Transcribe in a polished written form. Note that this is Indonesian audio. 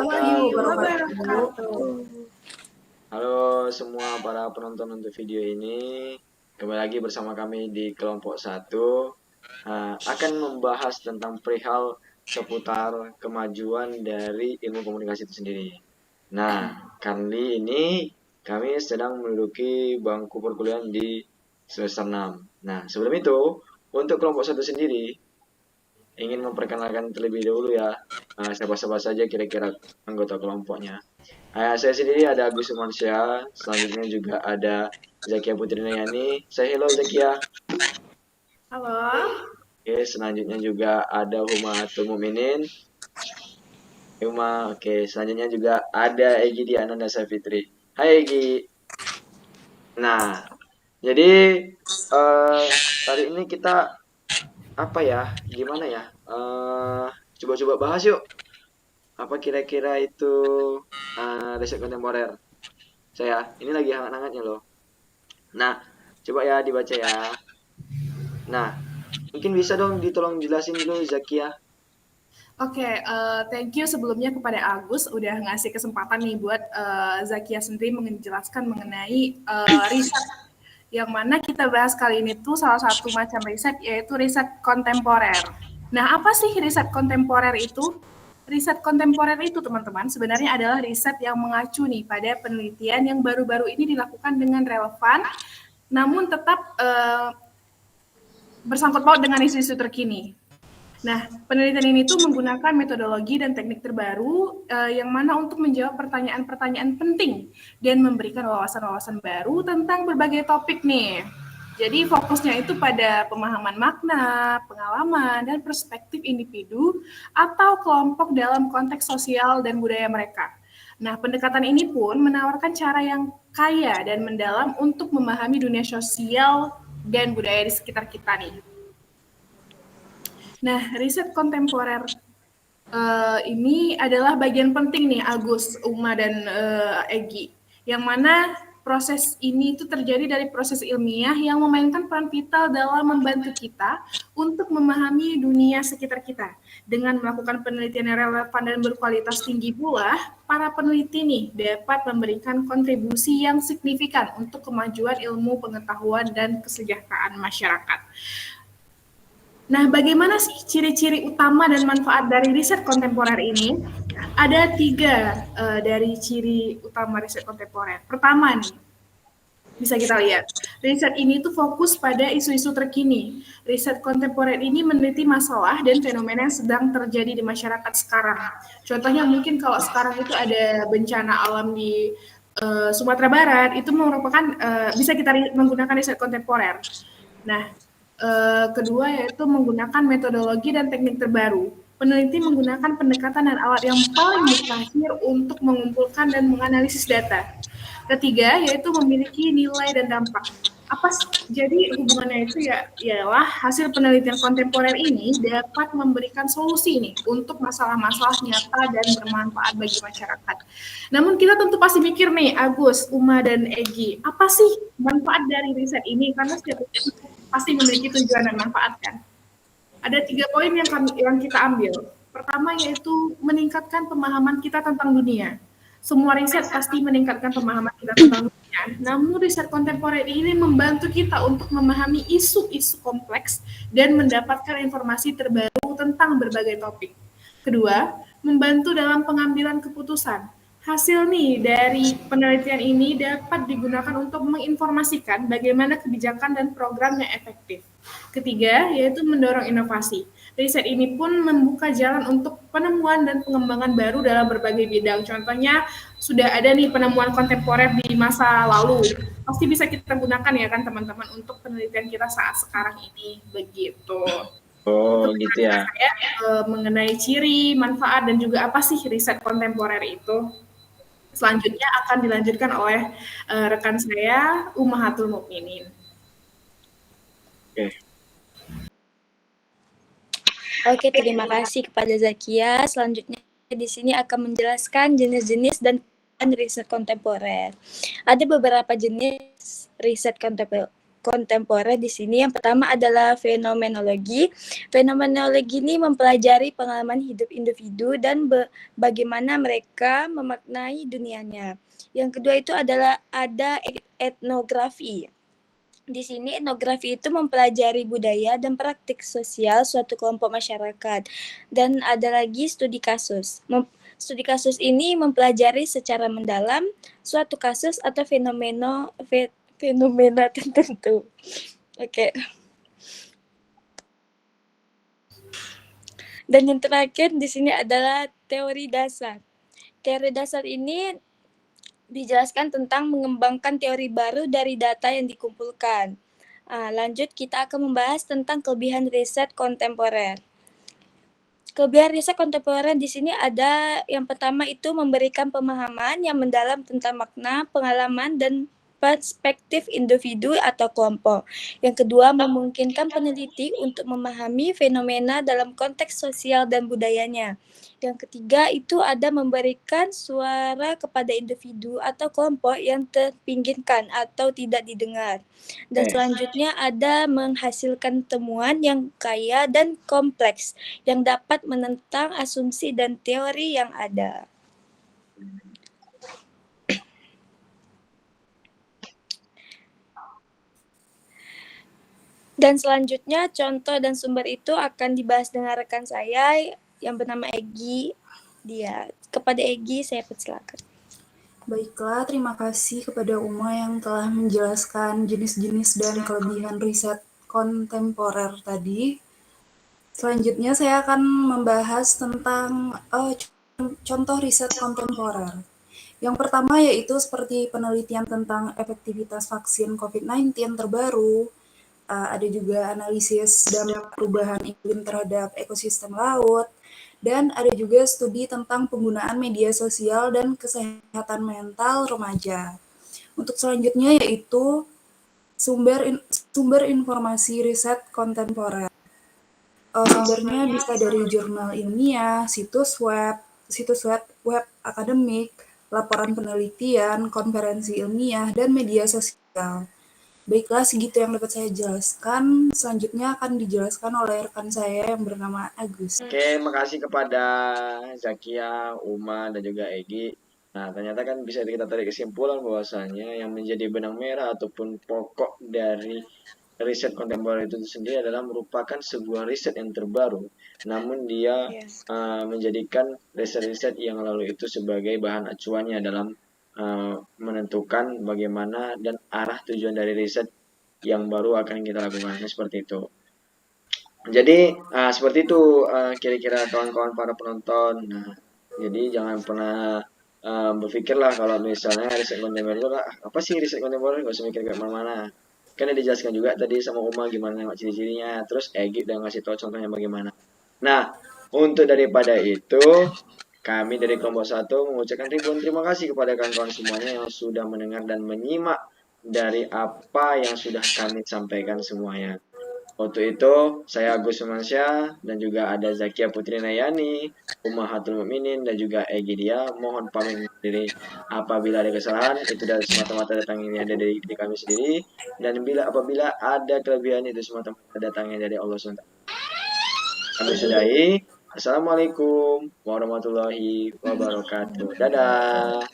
warahmatullahi wabarakatuh. Halo semua para penonton untuk video ini. Kembali lagi bersama kami di kelompok 1. Akan membahas tentang perihal seputar kemajuan dari ilmu komunikasi itu sendiri. Nah, kali ini kami sedang menduduki bangku perkuliahan di semester 6. Nah, sebelum itu, untuk kelompok 1 sendiri, ingin memperkenalkan terlebih dahulu ya, siapa-siapa saja kira-kira anggota kelompoknya. Saya sendiri ada Agus Sumansyah, selanjutnya juga ada Zakia Putri Nayani. Say hello Zakia. Halo. Oke, selanjutnya juga ada Humatul Mukminin. Oke, selanjutnya juga ada Egi Diananda Safitri. Hai Egi. Nah, jadi kali ini kita gimana ya? Coba-coba bahas yuk. Apa kira-kira itu riset kontemporer? Ini lagi hangat-hangatnya loh. Nah, coba ya dibaca ya. Nah, mungkin bisa dong ditolong jelasin dulu Zakia. Oke, thank you sebelumnya kepada Agus udah ngasih kesempatan nih buat Zakia sendiri menjelaskan mengenai riset yang mana kita bahas kali ini tuh salah satu macam riset yaitu riset kontemporer. Nah, apa sih riset kontemporer itu? Riset kontemporer itu teman-teman sebenarnya adalah riset yang mengacu nih pada penelitian yang baru-baru ini dilakukan dengan relevan, namun tetap bersangkut paut dengan isu-isu terkini. Nah, penelitian ini tuh menggunakan metodologi dan teknik terbaru yang mana untuk menjawab pertanyaan-pertanyaan penting dan memberikan wawasan-wawasan baru tentang berbagai topik nih. Jadi fokusnya itu pada pemahaman makna, pengalaman, dan perspektif individu atau kelompok dalam konteks sosial dan budaya mereka. Nah, pendekatan ini pun menawarkan cara yang kaya dan mendalam untuk memahami dunia sosial dan budaya di sekitar kita nih. Nah, riset kontemporer ini adalah bagian penting nih Agus, Uma, dan Egi, yang mana proses ini itu terjadi dari proses ilmiah yang memainkan peran vital dalam membantu kita untuk memahami dunia sekitar kita. Dengan melakukan penelitian yang relevan dan berkualitas tinggi pula, para peneliti nih dapat memberikan kontribusi yang signifikan untuk kemajuan ilmu pengetahuan dan kesejahteraan masyarakat. Nah, bagaimana sih ciri-ciri utama dan manfaat dari riset kontemporer ini? Ada 3 dari ciri utama riset kontemporer. Pertama nih, bisa kita lihat, riset ini tuh fokus pada isu-isu terkini. Riset kontemporer ini meneliti masalah dan fenomena yang sedang terjadi di masyarakat sekarang. Contohnya mungkin kalau sekarang itu ada bencana alam di Sumatera Barat, itu merupakan bisa kita menggunakan riset kontemporer. Nah, kedua yaitu menggunakan metodologi dan teknik terbaru. Peneliti menggunakan pendekatan dan alat yang paling mutakhir untuk mengumpulkan dan menganalisis data. Ketiga yaitu memiliki nilai dan dampak. Jadi hubungannya itu ialah hasil penelitian kontemporer ini dapat memberikan solusi nih untuk masalah-masalah nyata dan bermanfaat bagi masyarakat. Namun kita tentu pasti mikir nih, Agus, Uma, dan Egi, apa sih manfaat dari riset ini? Karena setiap pasti memiliki tujuan dan manfaat kan. Ada 3 poin yang kita ambil. Pertama yaitu meningkatkan pemahaman kita tentang dunia. Semua riset pasti meningkatkan pemahaman kita tentang dunia. Namun riset kontemporer ini membantu kita untuk memahami isu-isu kompleks dan mendapatkan informasi terbaru tentang berbagai topik. Kedua, membantu dalam pengambilan keputusan. Hasil nih dari penelitian ini dapat digunakan untuk menginformasikan bagaimana kebijakan dan program yang efektif. Ketiga, yaitu mendorong inovasi. Riset ini pun membuka jalan untuk penemuan dan pengembangan baru dalam berbagai bidang. Contohnya, sudah ada nih penemuan kontemporer di masa lalu. Pasti bisa kita gunakan ya kan teman-teman untuk penelitian kita saat sekarang ini. Begitu. Oh, gitu ya. Saya mengenai ciri, manfaat, dan juga apa sih riset kontemporer itu. Selanjutnya akan dilanjutkan oleh rekan saya, Ummahatul Mukminin. Oke, terima kasih kepada Zakia. Selanjutnya di sini akan menjelaskan jenis-jenis dan riset kontemporer. Ada beberapa jenis riset kontemporer di sini yang pertama adalah fenomenologi. Fenomenologi ini mempelajari pengalaman hidup individu dan bagaimana mereka memaknai dunianya. Yang kedua itu adalah ada etnografi. Di sini etnografi itu mempelajari budaya dan praktik sosial suatu kelompok masyarakat. Dan ada lagi studi kasus. Studi kasus ini mempelajari secara mendalam suatu kasus atau fenomena tertentu. Oke. Dan yang terakhir di sini adalah teori dasar. Teori dasar ini dijelaskan tentang mengembangkan teori baru dari data yang dikumpulkan. Lanjut, kita akan membahas tentang kelebihan riset kontemporer. Kelebihan riset kontemporer di sini ada yang pertama itu memberikan pemahaman yang mendalam tentang makna, pengalaman, dan perspektif individu atau kelompok. Yang kedua, memungkinkan peneliti untuk memahami fenomena dalam konteks sosial dan budayanya. Yang ketiga itu ada memberikan suara kepada individu atau kelompok yang terpinggirkan atau tidak didengar. Dan selanjutnya ada menghasilkan temuan yang kaya dan kompleks yang dapat menentang asumsi dan teori yang ada. Dan selanjutnya contoh dan sumber itu akan dibahas dengan rekan saya yang bernama Egy. Kepada Egy saya persilakan. Baiklah, terima kasih kepada Uma yang telah menjelaskan jenis-jenis dan kelebihan riset kontemporer tadi. Selanjutnya saya akan membahas tentang contoh riset kontemporer. Yang pertama yaitu seperti penelitian tentang efektivitas vaksin COVID-19 terbaru, ada juga analisis dampak perubahan iklim terhadap ekosistem laut, dan ada juga studi tentang penggunaan media sosial dan kesehatan mental remaja. Untuk selanjutnya yaitu sumber informasi riset kontemporer. Sumbernya bisa dari jurnal ilmiah, situs web akademik, laporan penelitian, konferensi ilmiah, dan media sosial. Baiklah, segitu yang dapat saya jelaskan. Selanjutnya akan dijelaskan oleh rekan saya yang bernama Agus. Oke, makasih kepada Zakia, Uma, dan juga Egy. Nah, ternyata kan bisa kita tarik kesimpulan bahwasanya yang menjadi benang merah ataupun pokok dari riset kontemporer itu sendiri adalah merupakan sebuah riset yang terbaru. Namun dia menjadikan riset-riset yang lalu itu sebagai bahan acuannya dalam menentukan bagaimana dan arah tujuan dari riset yang baru akan kita lakukan. Seperti itu. Jadi seperti itu kira-kira kawan-kawan para penonton. Nah, jadi jangan pernah berpikirlah kalau misalnya riset kontemporer itu apa sih riset kontemporer, gak usah mikir kayak mana-mana. Kan udah dijelaskan juga tadi sama Uma gimana nengok ciri-cirinya, terus Egy udah ngasih tahu contohnya bagaimana. Nah, untuk daripada itu kami dari kelompok 1 mengucapkan ribuan terima kasih kepada kawan-kawan semuanya yang sudah mendengar dan menyimak dari apa yang sudah kami sampaikan semuanya. Untuk itu, saya Agus Sumansyah dan juga ada Zakia Putri Nayani, Ummahatul Mukminin dan juga Egy Dia. Mohon pamit diri apabila ada kesalahan, itu dari semata-mata datangnya dari kami sendiri. Dan apabila ada kelebihan itu semata-mata datangnya dari Allah SWT. Kami sudahi. Assalamualaikum warahmatullahi wabarakatuh. Dadah.